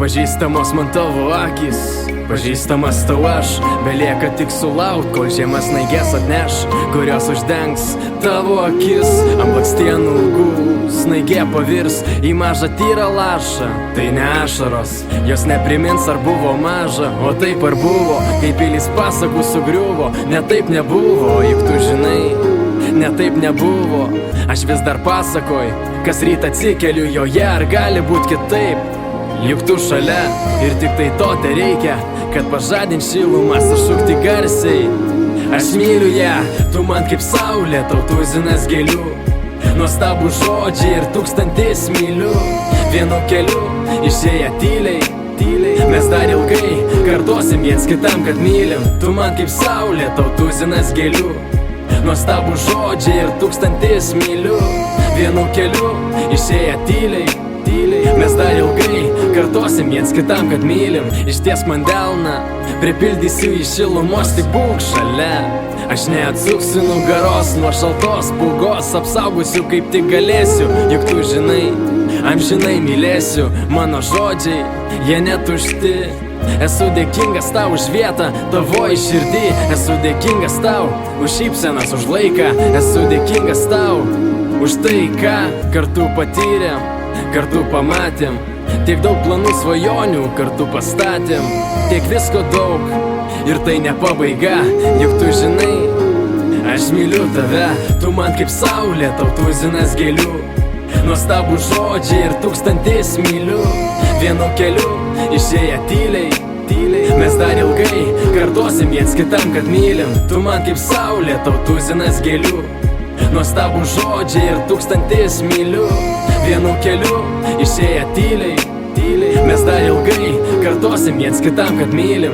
Pažįstamos man tavo akis, pažįstamas tau aš. Belieka tik sulaukt, kol žiema snaiges atneš, kurios uždengs tavo akis. Ant blakstienų ilgų snaigė pavirs į mažą tyrą lašą. Tai ne ašaros, jos neprimins ar buvo maža, o taip ar buvo, kai pilis pasakų sugriuvo. Ne taip nebuvo, juk tu žinai, ne taip nebuvo. Aš vis dar pasakoj, kas rytą atsikeliu joje, ar gali būt kitaip. Juk tu šalia ir tik tai to te reikia, kad pažadint šilumą, sušukti garsiai. Aš myliu ją, tu man kaip saulė, tau tuzinas gėlių. Nuostabų žodžiai ir tūkstantis mylių. Vienu keliu išėję tyliai, tyliai. Mes dar ilgai kartosim viens kitam, kad mylim. Tu man kaip saulė, tau tuzinas gėlių. Nuostabų žodžiai ir tūkstantis mylių. Vienu keliu išėję tyliai, tyliai. Mes dar ilgai kartosim viens kitam, kad mylim. Ištiesk man delną, pripildysiu į šilumos, tik būk šalia. Aš neatsuksiu nugaros nuo šaltos pūgos, apsaugosiu kaip tik galėsiu. Juk tu žinai, amžinai mylėsiu. Mano žodžiai, jie netušti. Esu dėkingas tau už vietą tavoji širdį. Esu dėkingas tau už šypsenas, už laiką. Esu dėkingas tau už tai, ką kartu patyrėm, kartu pamatėm. Tiek daug planų svajonių kartu pastatėm. Tiek visko daug ir tai ne pabaiga. Juk tu žinai, aš myliu tave. Tu man kaip saulė, tau tuzinas gėlių. Nuostabų žodžiai ir tūkstantis mylių. Vienu keliu išėję tyliai, tyliai. Mes dar ilgai kartosim viens kitam, kad mylim. Tu man kaip saulė, tau tuzinas gėlių. Nuostabų žodžiai ir tūkstantis mylių. Vienu keliu išėję tyliai, tyliai. Mes dar ilgai kartosim viens kitam, kad mylim.